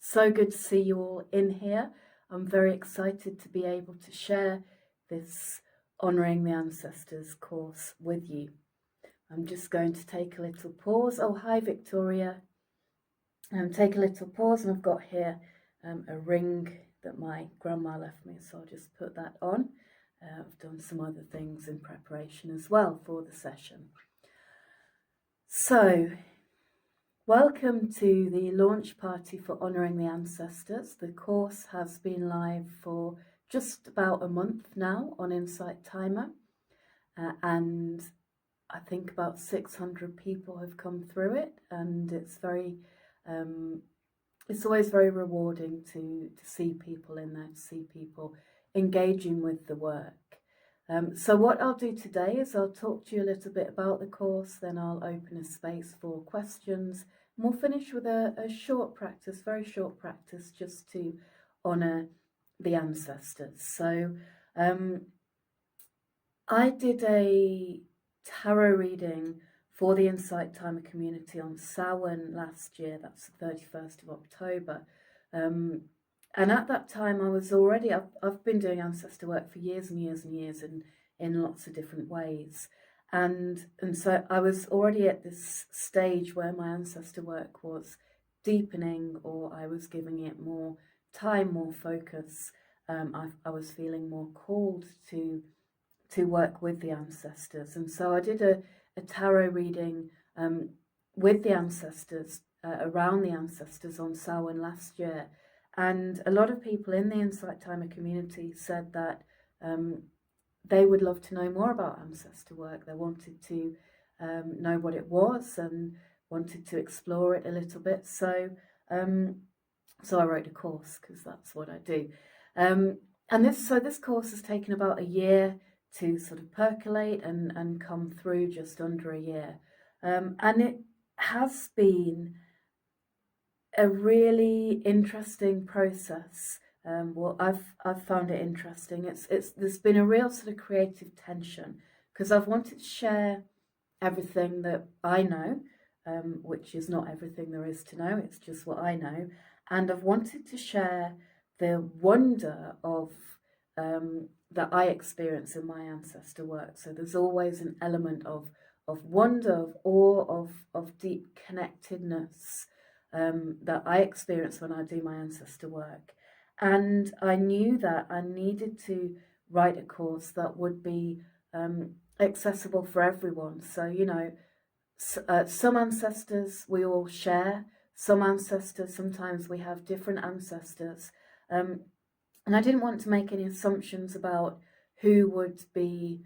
So good to see you all in here. I'm very excited to be able to share this Honouring the Ancestors course with you. I'm just going to take a little pause. Oh, hi, Victoria. Take a little pause, and I've got here a ring that my grandma left me, so I'll just put that on. I've done some other things in preparation as well for the session. So, welcome to the launch party for Honouring the Ancestors. The course has been live for just about a month now on Insight Timer, and I think about 600 people have come through it, and it's always very rewarding to see people in there, to see people engaging with the work. So what I'll do today is I'll talk to you a little bit about the course, then I'll open a space for questions, and we'll finish with a short practice, very short practice, just to honour the ancestors. So I did a tarot reading for the Insight Timer community on Samhain last year. That's the 31st of October. And at that time I was already, I've been doing ancestor work for years and years and years in lots of different ways. And so I was already at this stage where my ancestor work was deepening, or I was giving it more time, more focus. I was feeling more called to work with the ancestors. And so I did a tarot reading with the ancestors, around the ancestors on Samhain last year. And a lot of people in the Insight Timer community said that they would love to know more about ancestor work. They wanted to know what it was and wanted to explore it a little bit. So I wrote a course, because that's what I do. And this course has taken about a year to sort of percolate and come through, just under a year. And it has been a really interesting process. Well, I've found it interesting. There's been a real sort of creative tension, because I've wanted to share everything that I know, which is not everything there is to know, it's just what I know. And I've wanted to share the wonder of that I experience in my ancestor work. So there's always an element of wonder, of awe, of deep connectedness that I experience when I do my ancestor work. And I knew that I needed to write a course that would be accessible for everyone. So, you know, some ancestors we all share, some ancestors, sometimes we have different ancestors. And I didn't want to make any assumptions about who would be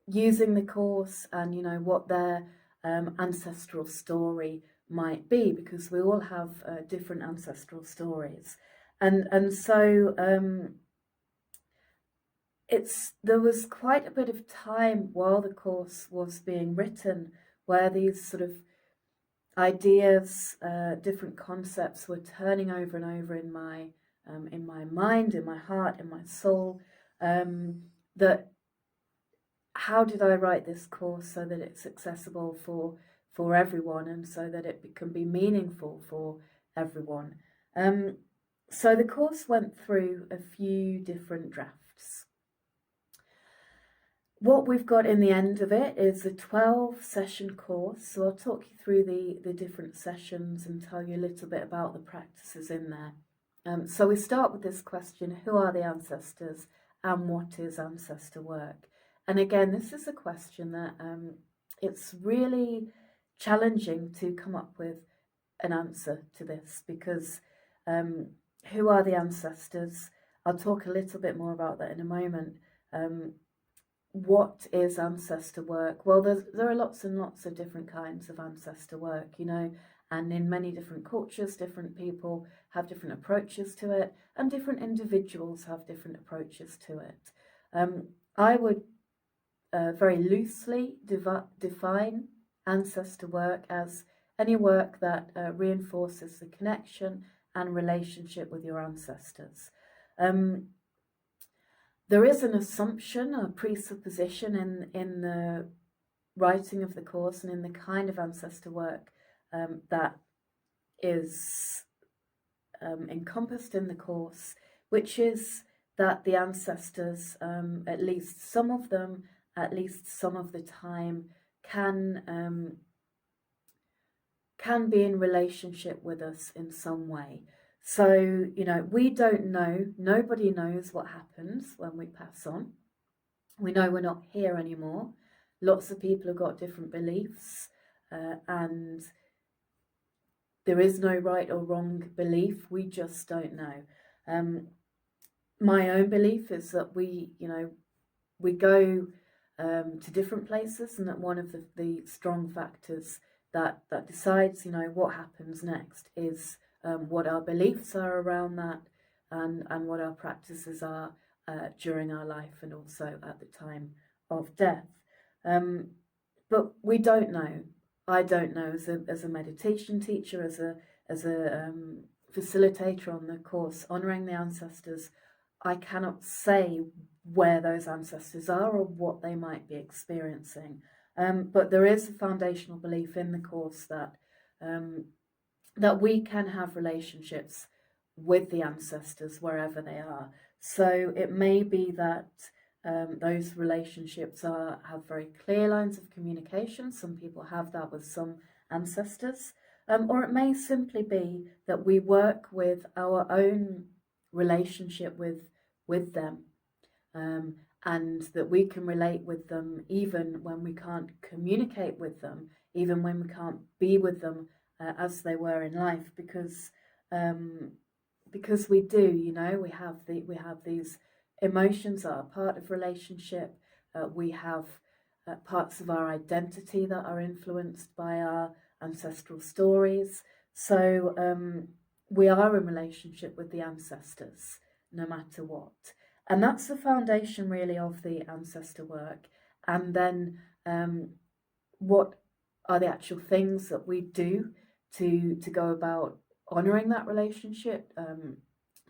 using the course, and, you know, what their ancestral story might be, because we all have different ancestral stories. And so there was quite a bit of time while the course was being written where these sort of ideas, different concepts were turning over and over in my mind, in my heart, in my soul. That how did I write this course so that it's accessible for everyone, and so that it can be meaningful for everyone? So the course went through a few different drafts. What we've got in the end of it is a 12-session course. So I'll talk you through the different sessions and tell you a little bit about the practices in there. So we start with this question: who are the ancestors, and what is ancestor work? And again, this is a question that it's really challenging to come up with an answer to this, because who are the ancestors? I'll talk a little bit more about that in a moment. What is ancestor work? Well, there are lots and lots of different kinds of ancestor work, you know, and in many different cultures, different people have different approaches to it, and different individuals have different approaches to it. I would very loosely define ancestor work as any work that reinforces the connection and relationship with your ancestors. There is an assumption, a presupposition in the writing of the course and in the kind of ancestor work that is encompassed in the course, which is that the ancestors, at least some of them, at least some of the time, can be in relationship with us in some way. So, we don't know, nobody knows what happens when we pass on. We know we're not here anymore. Lots of people have got different beliefs, and there is no right or wrong belief. We just don't know. My own belief is that we go to different places, and that one of the strong factors that decides, what happens next is what our beliefs are around that, and what our practices are during our life, and also at the time of death. But we don't know. I don't know, as a meditation teacher, as a facilitator on the course Honouring the Ancestors, I cannot say where those ancestors are or what they might be experiencing. But there is a foundational belief in the course that we can have relationships with the ancestors wherever they are. So it may be that those relationships have very clear lines of communication. Some people have that with some ancestors. Or it may simply be that we work with our own relationship with them, and that we can relate with them even when we can't communicate with them, even when we can't be with them as they were in life, because we do, we have these emotions that are part of relationship. We have parts of our identity that are influenced by our ancestral stories. So we are in relationship with the ancestors no matter what. And that's the foundation really of the ancestor work. And then what are the actual things that we do to go about honouring that relationship,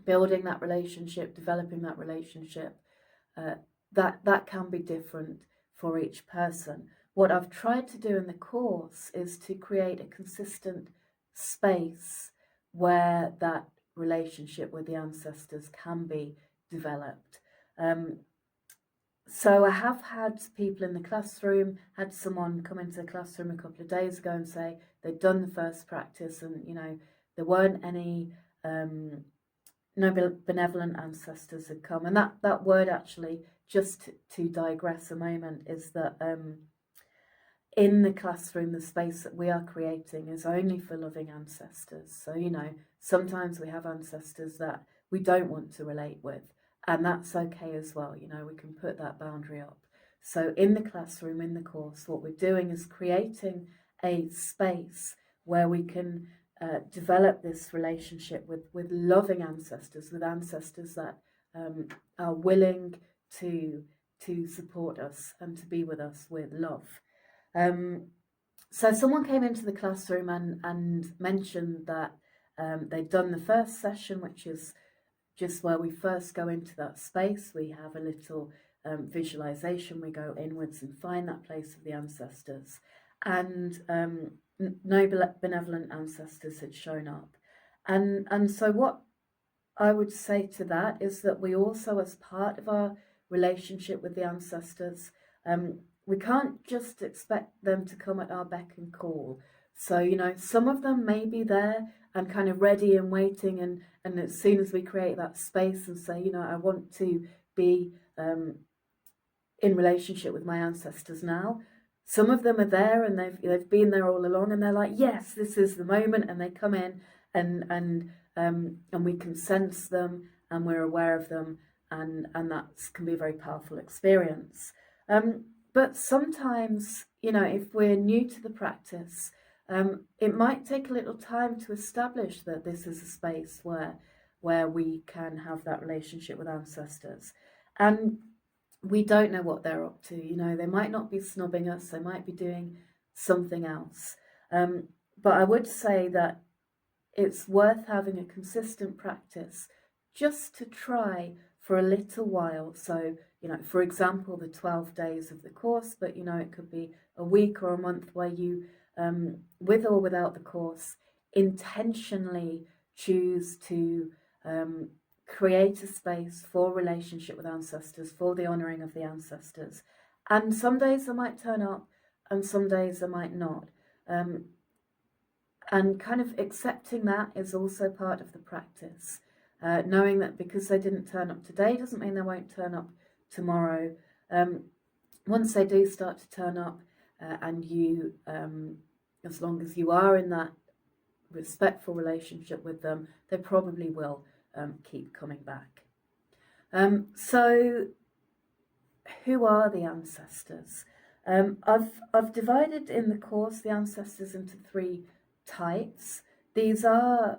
building that relationship, developing that relationship. That can be different for each person. What I've tried to do in the course is to create a consistent space where that relationship with the ancestors can be developed. So I have had people in the classroom, had someone come into the classroom a couple of days ago and say they'd done the first practice, and there weren't any no benevolent ancestors had come. And that word, actually, just to digress a moment, is that in the classroom, the space that we are creating is only for loving ancestors. So, sometimes we have ancestors that we don't want to relate with, and that's okay as well. We can put that boundary up. So in the classroom, in the course, what we're doing is creating a space where we can develop this relationship with loving ancestors, with ancestors that are willing to support us and to be with us with love. So someone came into the classroom and mentioned that they'd done the first session, which is just where we first go into that space. We have a little visualization. We go inwards and find that place of the ancestors. And no benevolent ancestors had shown up. And so what I would say to that is that we also, as part of our relationship with the ancestors, we can't just expect them to come at our beck and call. So, some of them may be there and kind of ready and waiting, and as soon as we create that space and say, I want to be in relationship with my ancestors now, some of them are there and they've been there all along, and they're like, yes, this is the moment, and they come in and we can sense them and we're aware of them, and that can be a very powerful experience. But sometimes, if we're new to the practice, it might take a little time to establish that this is a space where we can have that relationship with ancestors. And we don't know what they're up to. They might not be snubbing us, they might be doing something else. But I would say that it's worth having a consistent practice just to try for a little while. So, for example, the 12 days of the course, but, it could be a week or a month where you, with or without the course, intentionally choose to create a space for relationship with ancestors, for the honouring of the ancestors. And some days they might turn up and some days they might not. And kind of accepting that is also part of the practice. Knowing that because they didn't turn up today doesn't mean they won't turn up tomorrow. Once they do start to turn up, and you, as long as you are in that respectful relationship with them, they probably will keep coming back. So who are the ancestors? I've divided in the course the ancestors into 3 types. These are,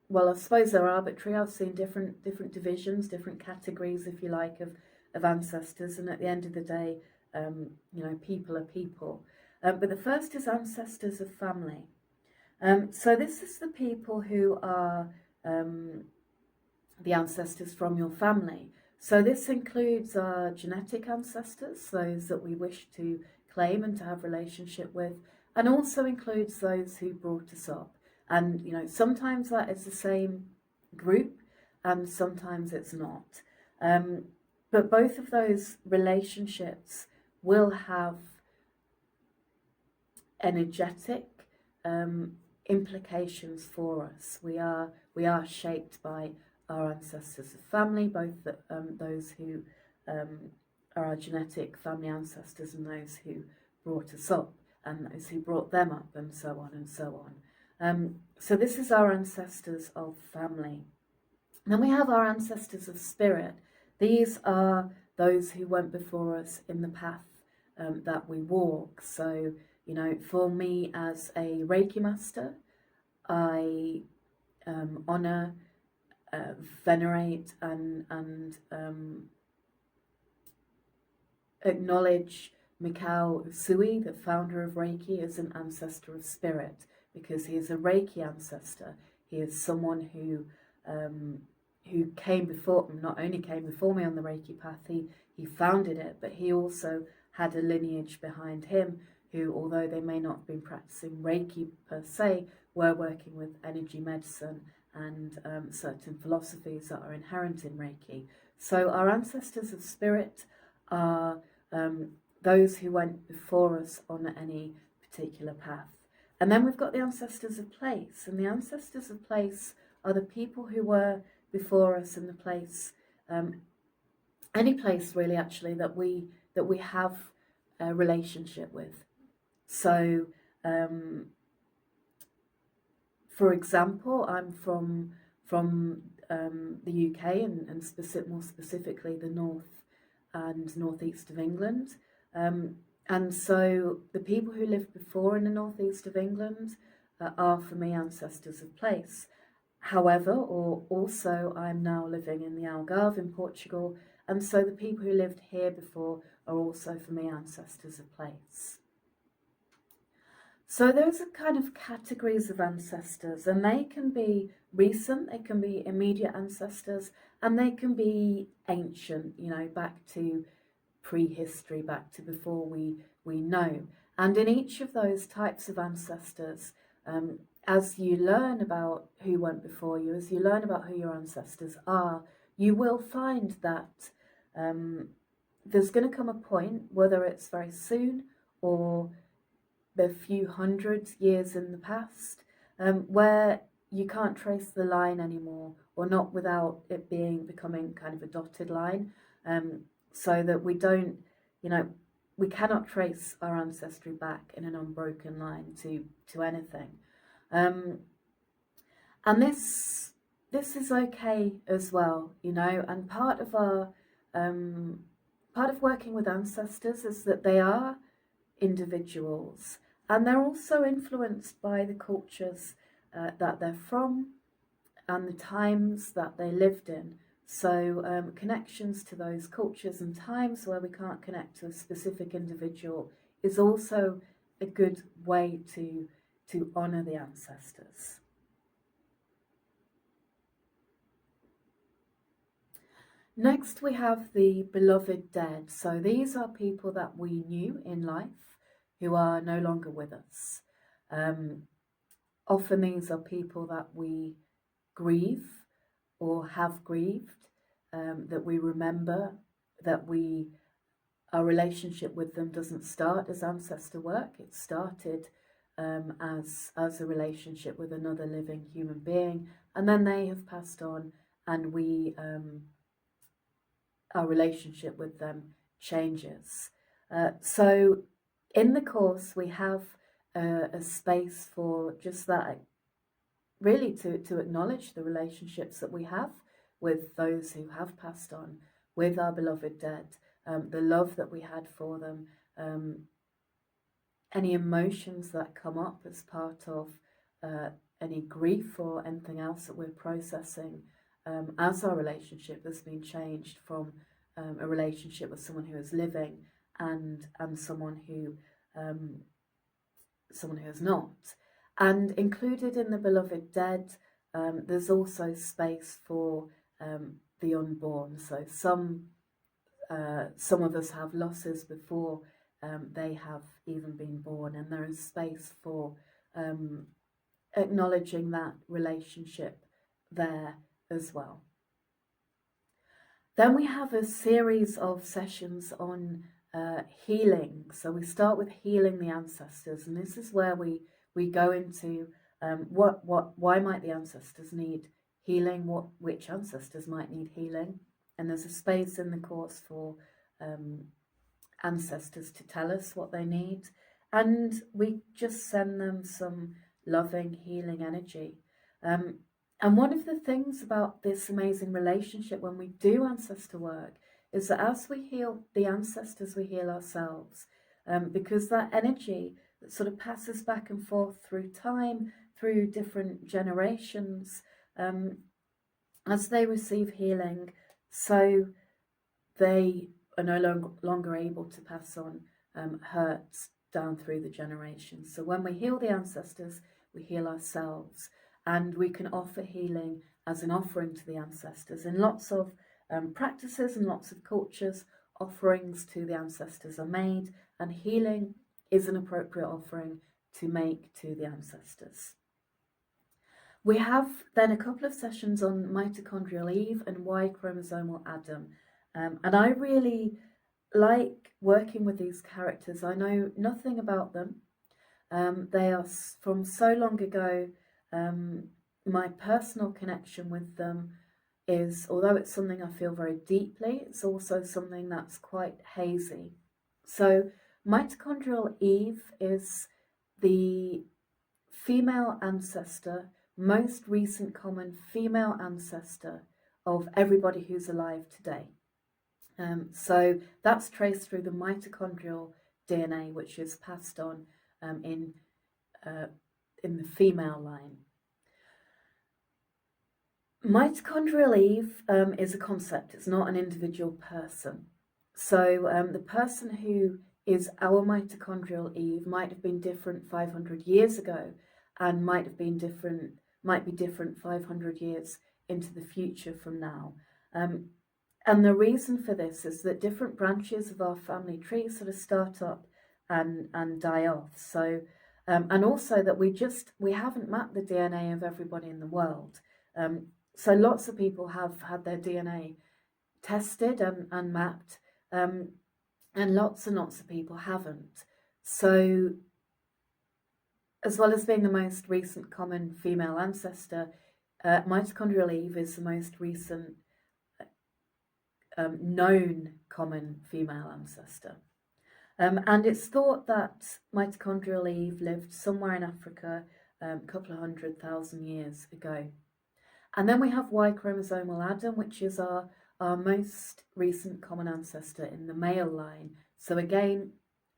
well, I suppose they're arbitrary. I've seen different divisions, different categories, if you like, of ancestors. And at the end of the day, people are people. But the first is ancestors of family. So this is the people who are the ancestors from your family. So this includes our genetic ancestors, those that we wish to claim and to have relationship with, and also includes those who brought us up. And sometimes that is the same group and sometimes it's not. But both of those relationships will have energetic implications for us. We are shaped by our ancestors of family, both those who are our genetic family ancestors and those who brought us up and those who brought them up, and so on and so on. So this is our ancestors of family. Then we have our ancestors of spirit. These are those who went before us in the path that we walk. So, for me as a Reiki master, I honour, venerate and acknowledge Mikao Usui, the founder of Reiki, as an ancestor of spirit, because he is a Reiki ancestor. He is someone who came before, not only came before me on the Reiki path, he founded it, but he also had a lineage behind him who, although they may not have been practicing Reiki per se, were working with energy medicine and certain philosophies that are inherent in Reiki. So our ancestors of spirit are those who went before us on any particular path. And then we've got the ancestors of place, and the ancestors of place are the people who were before us in the place, any place really actually that we have a relationship with. So for example, I'm from the UK and more specifically the north and northeast of England. And so the people who lived before in the northeast of England are for me ancestors of place. However, also I'm now living in the Algarve in Portugal, and so the people who lived here before are also for me ancestors of place. So those are kind of categories of ancestors, and they can be recent, they can be immediate ancestors, and they can be ancient, back to prehistory, back to before we know. And in each of those types of ancestors, as you learn about who went before you, as you learn about who your ancestors are, you will find that there's going to come a point, whether it's very soon or a few hundred years in the past, where you can't trace the line anymore, or not without it becoming kind of a dotted line, so that we don't, we cannot trace our ancestry back in an unbroken line to anything. And this is okay as well, and part of our part of working with ancestors is that they are individuals, and they're also influenced by the cultures that they're from and the times that they lived in. So connections to those cultures and times where we can't connect to a specific individual is also a good way to honour the ancestors. Next we have the beloved dead. So these are people that we knew in life who are no longer with us. often these are people that we grieve or have grieved, that we remember, that our relationship with them doesn't start as ancestor work. It started as a relationship with another living human being, and then they have passed on, and our relationship with them changes. So in the course, we have a space for just that, really to acknowledge the relationships that we have with those who have passed on, with our beloved dead, the love that we had for them, any emotions that come up as part of any grief or anything else that we're processing, as our relationship has been changed from a relationship with someone who is living and someone who is not. And included in the beloved dead, there's also space for the unborn. So some of us have losses before they have even been born, and there is space for acknowledging that relationship there as well. Then we have a series of sessions on healing. So we start with healing the ancestors, and this is where we go into why might the ancestors need healing, which ancestors might need healing, and there's a space in the course for ancestors to tell us what they need, and we just send them some loving healing energy. And one of the things about this amazing relationship when we do ancestor work is that as we heal the ancestors, we heal ourselves, because that energy that sort of passes back and forth through time, through different generations, as they receive healing, so they are no longer able to pass on hurts down through the generations. So when we heal the ancestors, we heal ourselves, and we can offer healing as an offering to the ancestors. In lots of practices and lots of cultures, offerings to the ancestors are made, and healing is an appropriate offering to make to the ancestors. We have then a couple of sessions on mitochondrial Eve and Y chromosomal Adam. And I really like working with these characters. I know nothing about them. They are from so long ago. My personal connection with them is, although it's something I feel very deeply, it's also something that's quite hazy. So mitochondrial Eve is the female ancestor, most recent common female ancestor of everybody who's alive today. So that's traced through the mitochondrial DNA, which is passed on in the female line. Mitochondrial Eve is a concept. It's not an individual person. So the person who is our mitochondrial Eve might have been different 500 years ago, and might be different 500 years into the future from now. And the reason for this is that different branches of our family tree sort of start up and die off. So, and also that we haven't mapped the DNA of everybody in the world. So lots of people have had their DNA tested and mapped, and lots of people haven't. So, as well as being the most recent common female ancestor, mitochondrial Eve is the most recent known common female ancestor. And it's thought that mitochondrial Eve lived somewhere in Africa a couple of 100,000 years ago. And then we have Y chromosomal Adam, which is our most recent common ancestor in the male line. So again,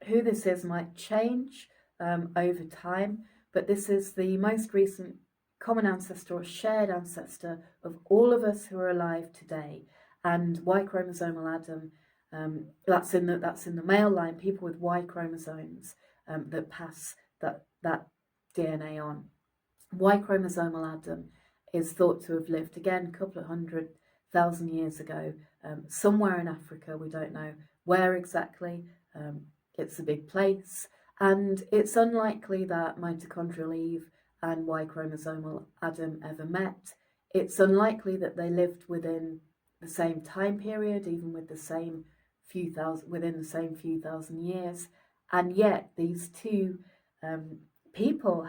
who this is might change over time, but this is the most recent common ancestor or shared ancestor of all of us who are alive today. And Y chromosomal Adam, that's in the male line, people with Y chromosomes that pass that DNA on. Y chromosomal Adam is thought to have lived again a couple of 100,000 years ago, somewhere in Africa. We don't know where exactly. It's a big place, and it's unlikely that mitochondrial Eve and Y chromosomal Adam ever met. It's unlikely that they lived within the same time period, even with the same within the same few thousand years, and yet these two people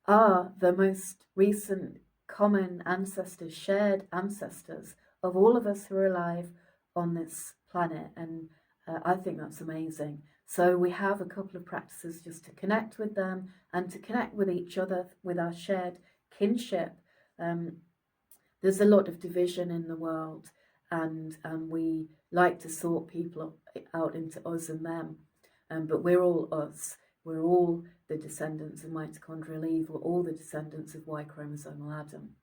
are the most recent common ancestors, shared ancestors of all of us who are alive on this planet, and I think that's amazing. So we have a couple of practices just to connect with them and to connect with each other with our shared kinship. Um, there's a lot of division in the world, and we like to sort people out into us and them, but we're all us. We're all the descendants of mitochondrial Eve. We're all the descendants of Y chromosomal Adam.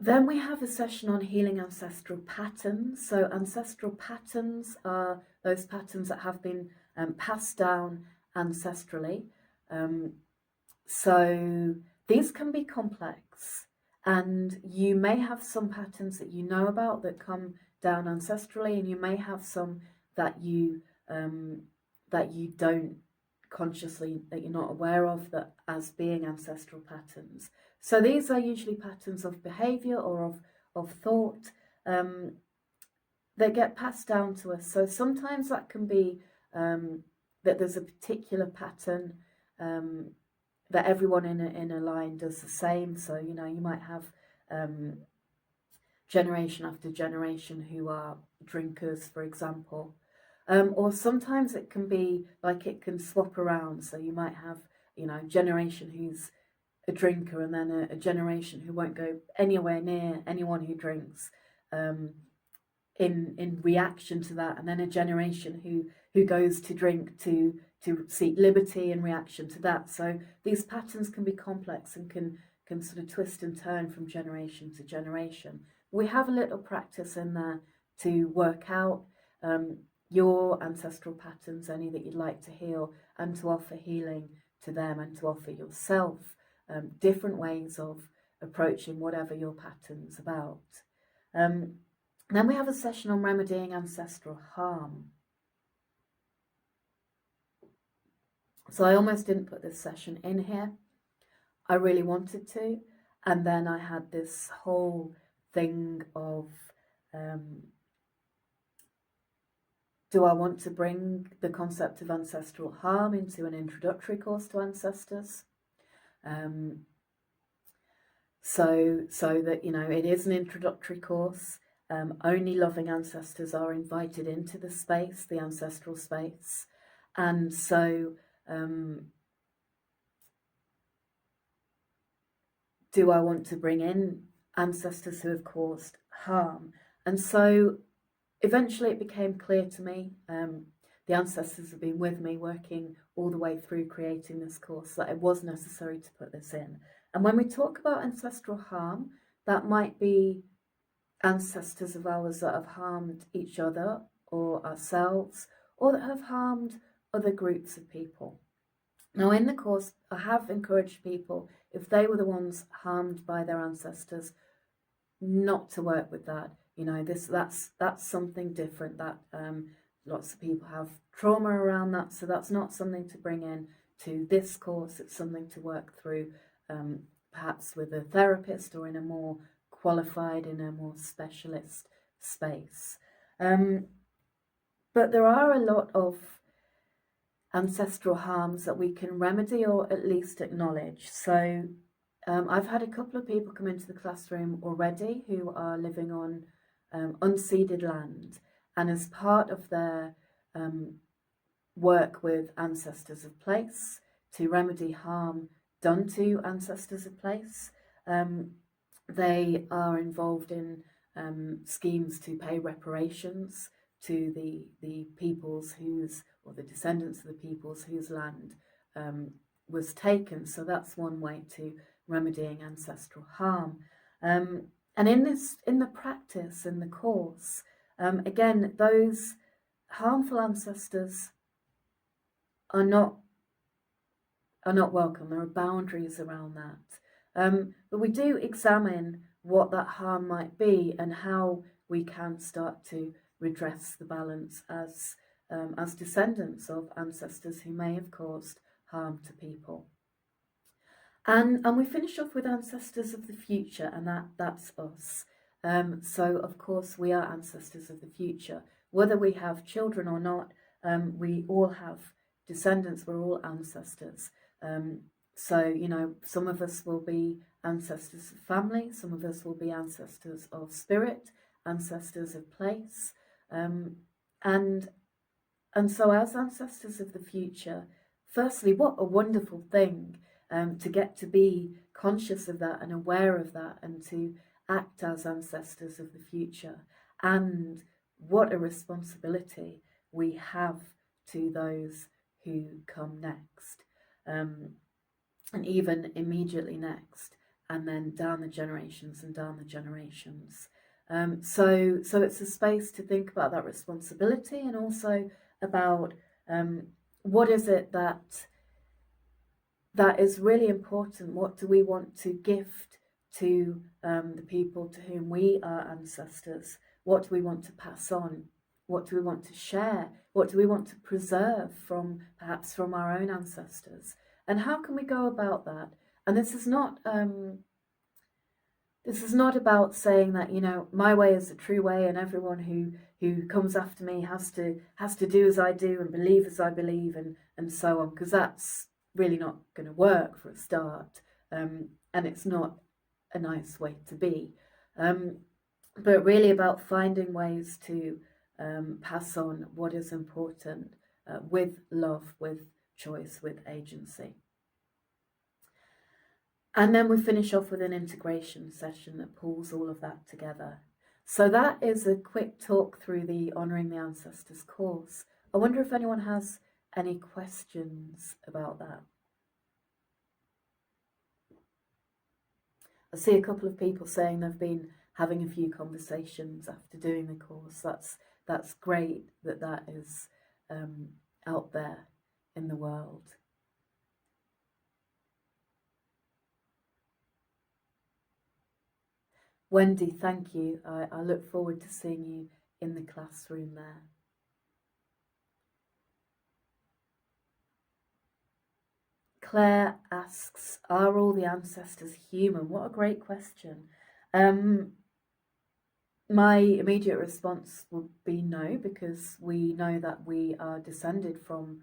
Then we have a session on healing ancestral patterns. So ancestral patterns are those patterns that have been passed down ancestrally. So these can be complex, and you may have some patterns that you know about that come down ancestrally, and you may have some that you don't consciously, that you're not aware of, that as being ancestral patterns. So these are usually patterns of behavior or of thought that get passed down to us. So sometimes that can be that there's a particular pattern that everyone in a line does the same. So, you know, you might have generation after generation who are drinkers, for example. Or sometimes it can be like it can swap around. So you might have, you know, generation who's a drinker, and then a generation who won't go anywhere near anyone who drinks in reaction to that, and then a generation who goes to drink to seek liberty in reaction to that. So these patterns can be complex and can sort of twist and turn from generation to generation. We have a little practice in there to work out your ancestral patterns, any that you'd like to heal, and to offer healing to them, and to offer yourself different ways of approaching whatever your pattern's about. Then we have a session on remedying ancestral harm. So I almost didn't put this session in here. I really wanted to, and then I had this whole thing of do I want to bring the concept of ancestral harm into an introductory course to ancestors? So that, you know, it is an introductory course. Only loving ancestors are invited into the space, the ancestral space. And so do I want to bring in ancestors who have caused harm? And so eventually it became clear to me, the ancestors have been with me working all the way through creating this course, that it was necessary to put this in. And when we talk about ancestral harm, that might be ancestors of ours that have harmed each other or ourselves, or that have harmed other groups of people. Now in the course, I have encouraged people, if they were the ones harmed by their ancestors, not to work with that. You know, that's something different. That lots of people have trauma around that, so that's not something to bring in to this course. It's something to work through, perhaps with a therapist, or in a more qualified, in a more specialist space. But there are a lot of ancestral harms that we can remedy, or at least acknowledge. So I've had a couple of people come into the classroom already who are living on unceded land, and as part of their work with ancestors of place to remedy harm done to ancestors of place, they are involved in schemes to pay reparations to the peoples whose, or the descendants of the peoples whose land was taken. So that's one way to remedying ancestral harm. And in the practice, in the course, again, those harmful ancestors are not welcome. There are boundaries around that. But we do examine what that harm might be and how we can start to redress the balance as descendants of ancestors who may have caused harm to people. And we finish off with ancestors of the future, and that's us. So of course we are ancestors of the future, whether we have children or not. We all have descendants. We're all ancestors. Um, so some of us will be ancestors of family. Some of us will be ancestors of spirit, ancestors of place, um, and and so, as ancestors of the future, firstly, what a wonderful thing to get to be conscious of that and aware of that and to act as ancestors of the future. And what a responsibility we have to those who come next, um, and even immediately next, and then down the generations and down the generations. So it's a space to think about that responsibility and also about what is it that is really important. What do we want to gift to the people to whom we are ancestors? What do we want to pass on? What do we want to share? What do we want to preserve from perhaps from our own ancestors? And how can we go about that? And this is not about saying that my way is the true way, and everyone who comes after me has to do as I do and believe as I believe, and so on, because that's really not going to work for a start, and it's not a nice way to be. But really about finding ways to pass on what is important with love, with choice, with agency. And then we finish off with an integration session that pulls all of that together. So that is a quick talk through the Honouring the Ancestors course. I wonder if anyone has any questions about that. I see a couple of people saying they've been having a few conversations after doing the course. That's great that is out there in the world. Wendy, thank you. I look forward to seeing you in the classroom there. Claire asks, are all the ancestors human? What a great question. My immediate response would be no, because we know that we are descended from,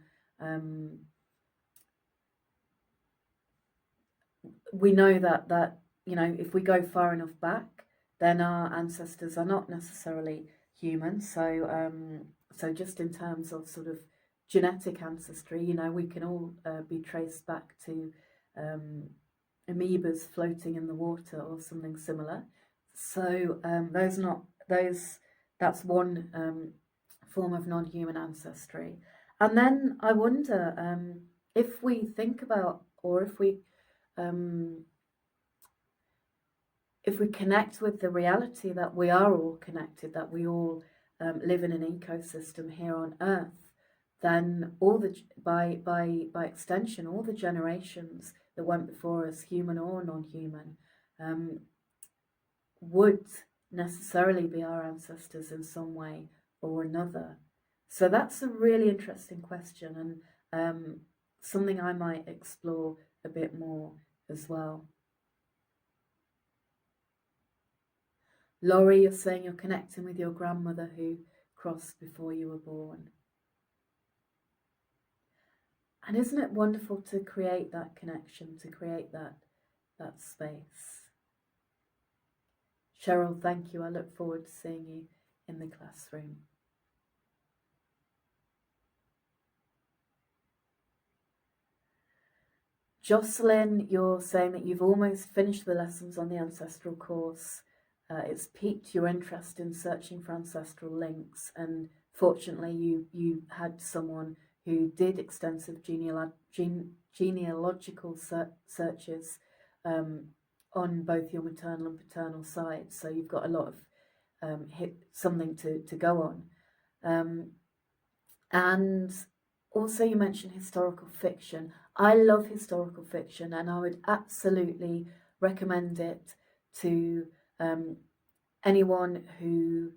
we know that if we go far enough back, then our ancestors are not necessarily human. So just in terms of sort of genetic ancestry, we can all be traced back to amoebas floating in the water or something similar. So that's one form of non-human ancestry. And then I wonder if we think about, or if we connect with the reality that we are all connected, that we all live in an ecosystem here on Earth, then by extension, all the generations that went before us, human or non-human, would necessarily be our ancestors in some way or another. So that's a really interesting question, and something I might explore a bit more as well. Laurie, you're saying you're connecting with your grandmother who crossed before you were born. And isn't it wonderful to create that connection, to create that space? Cheryl, thank you. I look forward to seeing you in the classroom. Jocelyn, you're saying that you've almost finished the lessons on the Ancestral course. It's piqued your interest in searching for ancestral links, and fortunately you had someone who did extensive genealogical searches on both your maternal and paternal sides, so you've got a lot of something to go on. And also you mentioned historical fiction. I love historical fiction, and I would absolutely recommend it to anyone who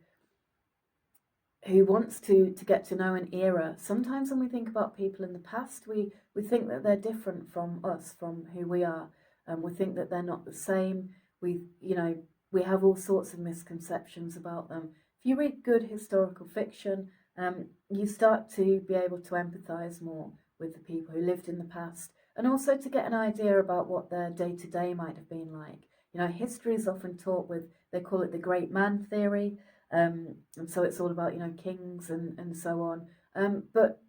wants to get to know an era. Sometimes when we think about people in the past, we think that they're different from us, from who we are. We think that they're not the same. We have all sorts of misconceptions about them. If you read good historical fiction, you start to be able to empathise more with the people who lived in the past, and also to get an idea about what their day to day might have been like. History is often taught with, they call it the great man theory, and so it's all about, kings and so on. But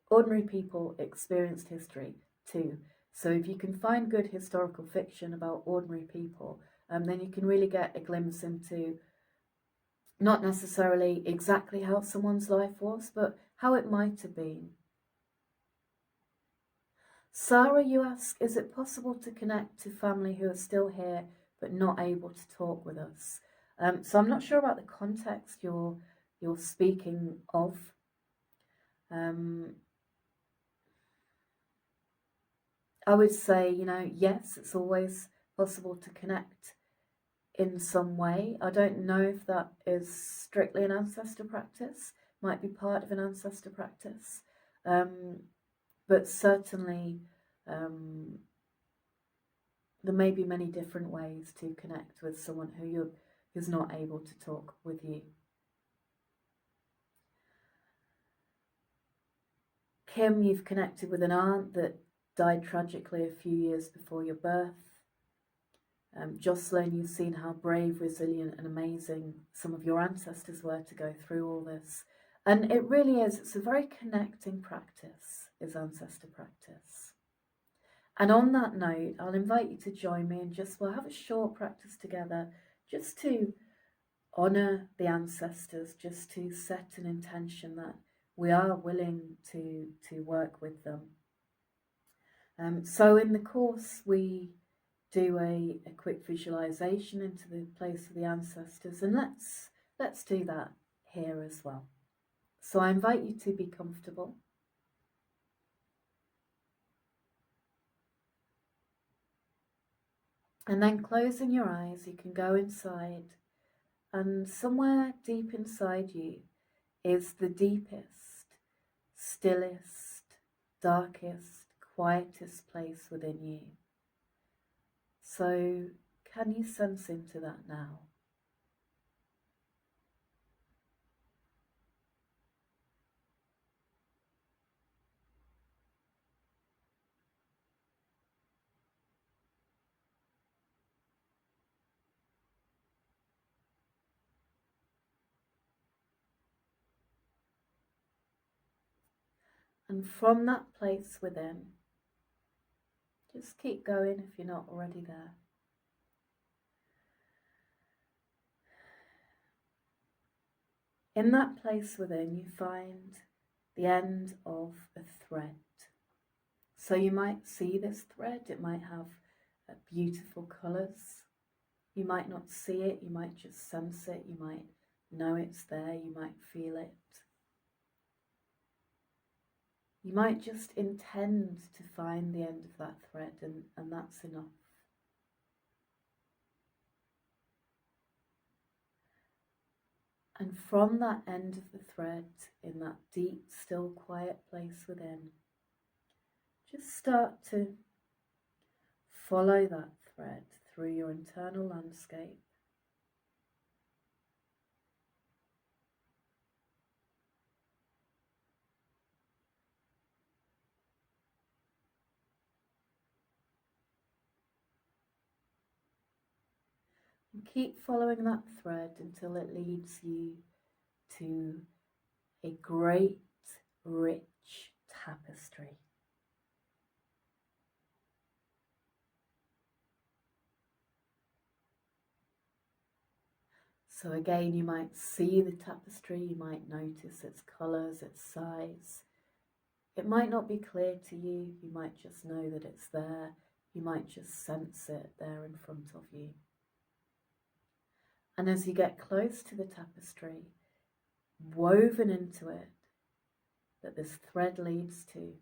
ordinary people experienced history too. So if you can find good historical fiction about ordinary people, then you can really get a glimpse into not necessarily exactly how someone's life was, but how it might have been. Sarah, you ask, is it possible to connect to family who are still here but not able to talk with us? So I'm not sure about the context you're speaking of. I would say, yes, it's always possible to connect in some way. I don't know if that is strictly an ancestor practice, might be part of an ancestor practice, but certainly there may be many different ways to connect with someone who's not able to talk with you. Kim, you've connected with an aunt that died tragically a few years before your birth. Jocelyn, you've seen how brave, resilient and amazing some of your ancestors were to go through all this. And it really is, it's a very connecting practice, is ancestor practice. And on that note, I'll invite you to join me and we'll have a short practice together just to honour the ancestors, just to set an intention that we are willing to work with them. So in the course, we do a quick visualization into the place of the ancestors, and let's do that here as well. So I invite you to be comfortable. And then closing your eyes, you can go inside, and somewhere deep inside you is the deepest, stillest, darkest, quietest place within you. So can you sense into that now? And from that place within, just keep going if you're not already there. In that place within, you find the end of a thread. So you might see this thread, it might have beautiful colours. You might not see it, you might just sense it, you might know it's there, you might feel it. You might just intend to find the end of that thread, and that's enough. And from that end of the thread, in that deep, still, quiet place within, just start to follow that thread through your internal landscape. And keep following that thread until it leads you to a great, rich tapestry. So again, you might see the tapestry, you might notice its colours, its size. It might not be clear to you, you might just know that it's there, you might just sense it there in front of you. And as you get close to the tapestry, woven into it, that this thread leads to,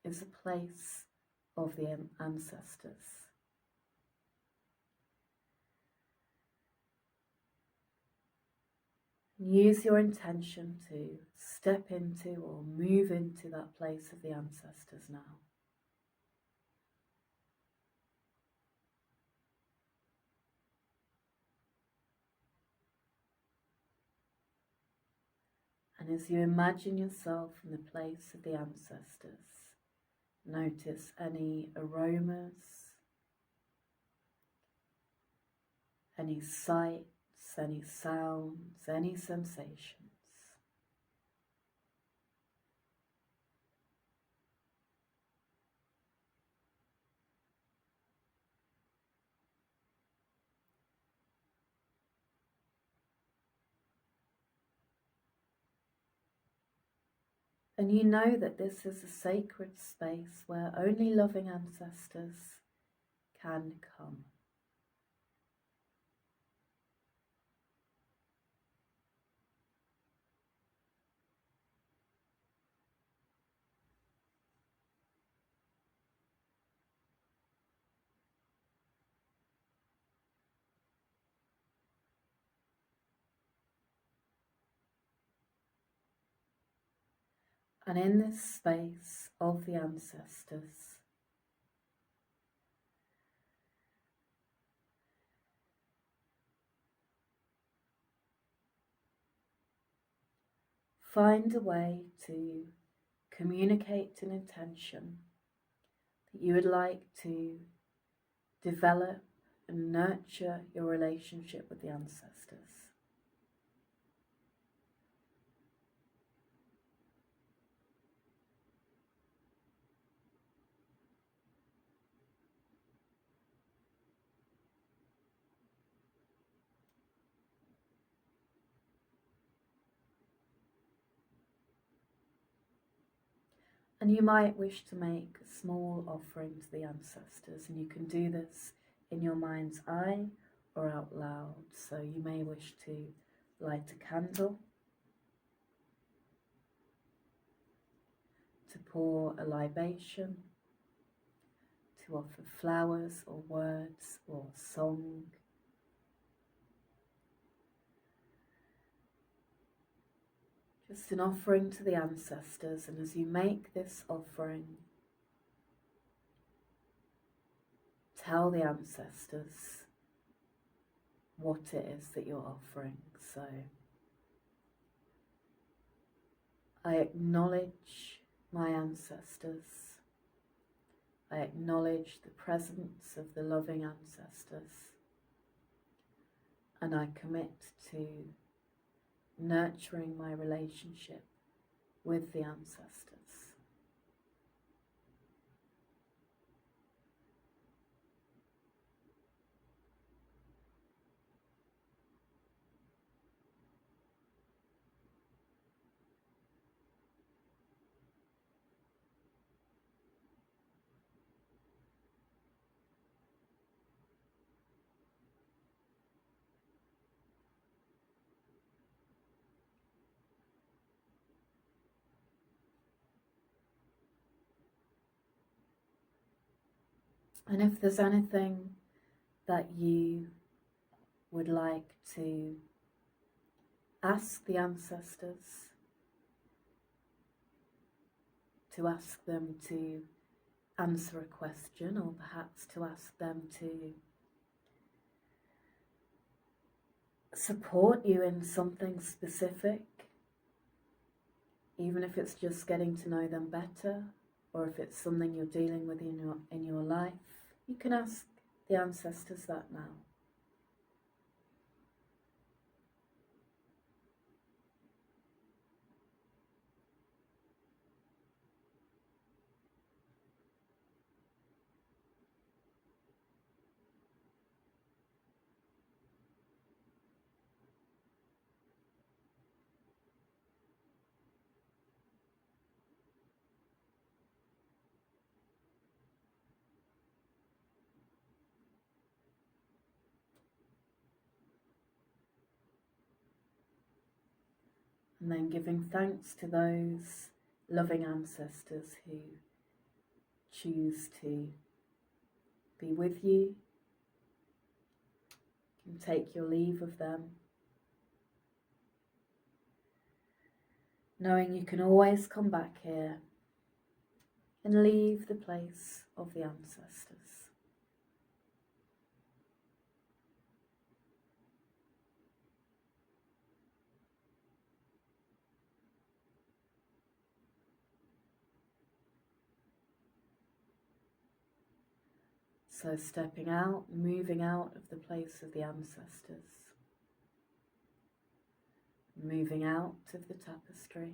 is a place of the ancestors. Use your intention to step into or move into that place of the ancestors now. And as you imagine yourself in the place of the ancestors, notice any aromas, any sights, any sounds, any sensations. And you know that this is a sacred space where only loving ancestors can come. And in this space of the ancestors, find a way to communicate an intention that you would like to develop and nurture your relationship with the ancestors. And you might wish to make a small offering to the ancestors, and you can do this in your mind's eye or out loud. So you may wish to light a candle, to pour a libation, to offer flowers or words or song. Just an offering to the ancestors, and as you make this offering, tell the ancestors what it is that you're offering. So, I acknowledge my ancestors. I acknowledge the presence of the loving ancestors, and I commit to nurturing my relationship with the ancestors. And if there's anything that you would like to ask the ancestors, to ask them to answer a question, or perhaps to ask them to support you in something specific, even if it's just getting to know them better, or if it's something you're dealing with in your life, you can ask the ancestors that now. And then giving thanks to those loving ancestors who choose to be with you. You can take your leave of them, knowing you can always come back here and leave the place of the ancestors. So stepping out, moving out of the place of the ancestors, moving out of the tapestry.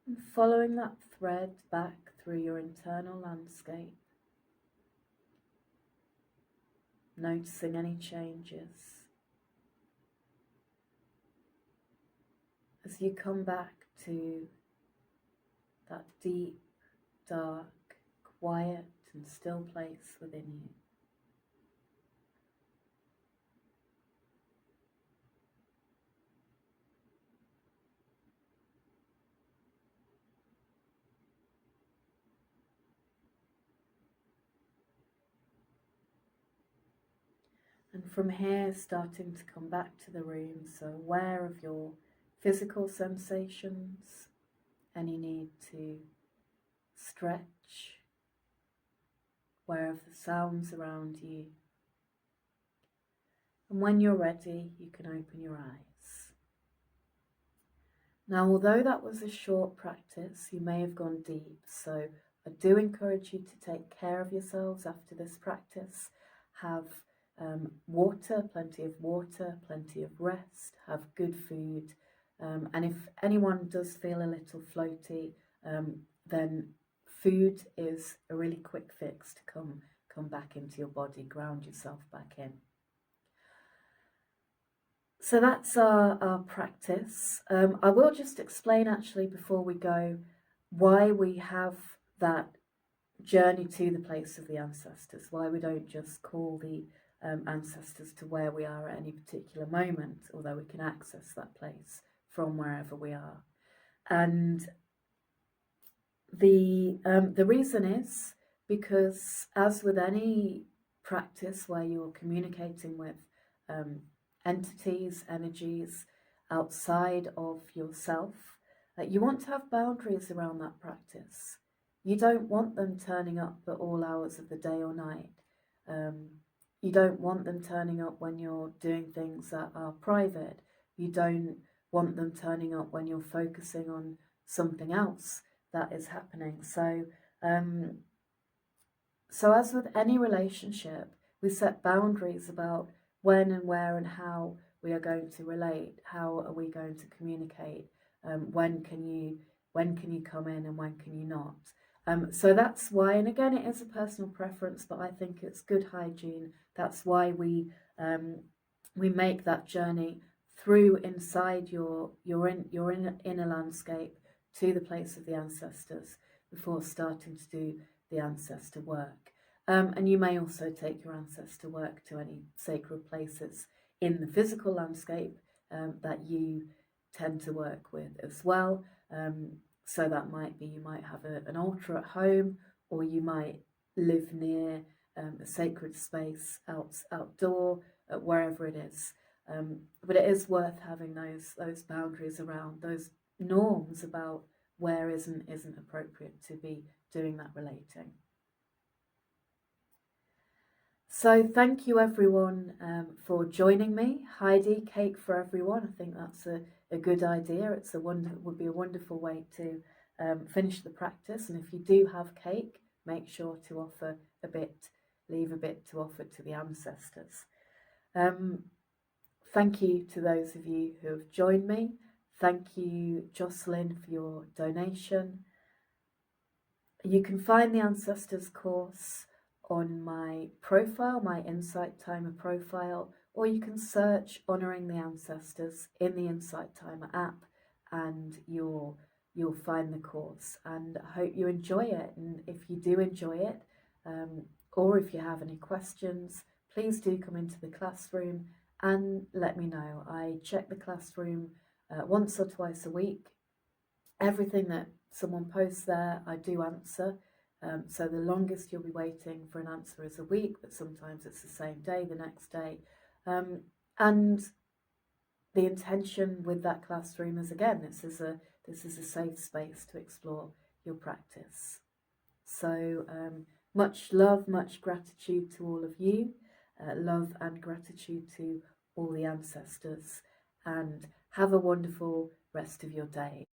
And following that thread back through your internal landscape, noticing any changes. As you come back to that deep, dark, quiet and still place within you. And from here, starting to come back to the room, so aware of your physical sensations, any need to stretch, aware of the sounds around you. And when you're ready, you can open your eyes. Now, although that was a short practice, you may have gone deep, so I do encourage you to take care of yourselves after this practice. Have water, plenty of rest, have good food, and if anyone does feel a little floaty, then food is a really quick fix to come back into your body, ground yourself back in. So that's our practice. I will just explain actually before we go why we have that journey to the place of the ancestors, why we don't just call the ancestors to where we are at any particular moment, although we can access that place from wherever we are. And the reason is because, as with any practice where you're communicating with entities, energies outside of yourself, you want to have boundaries around that practice. You don't want them turning up at all hours of the day or night. You don't want them turning up when you're doing things that are private. You don't want them turning up when you're focusing on something else that is happening. So as with any relationship, we set boundaries about when and where and how we are going to relate. How are we going to communicate? When can you come in and when can you not? So that's why, and again, it is a personal preference, but I think it's good hygiene. That's why we make that journey through inside your inner landscape to the place of the ancestors before starting to do the ancestor work. And you may also take your ancestor work to any sacred places in the physical landscape that you tend to work with as well. So that might be, you might have an altar at home, or you might live near a sacred space outdoor, wherever it is. But it is worth having those boundaries around, those norms about where isn't appropriate to be doing that relating. So thank you everyone for joining me. Heidi, cake for everyone. I think that's a good idea. Would be a wonderful way to finish the practice. And if you do have cake, make sure to offer a bit, leave a bit to offer to the ancestors. Thank you to those of you who have joined me. Thank you, Jocelyn, for your donation. You can find the Ancestors course on my profile, my Insight Timer profile, or you can search Honouring the Ancestors in the Insight Timer app and you'll find the course. And I hope you enjoy it. And if you do enjoy it, or if you have any questions, please do come into the classroom and let me know. I check the classroom once or twice a week. Everything that someone posts there, I do answer. So the longest you'll be waiting for an answer is a week, but sometimes it's the same day, the next day. And the intention with that classroom is, again, this is a safe space to explore your practice. So much love, much gratitude to all of you. Love and gratitude to all the ancestors, and have a wonderful rest of your day.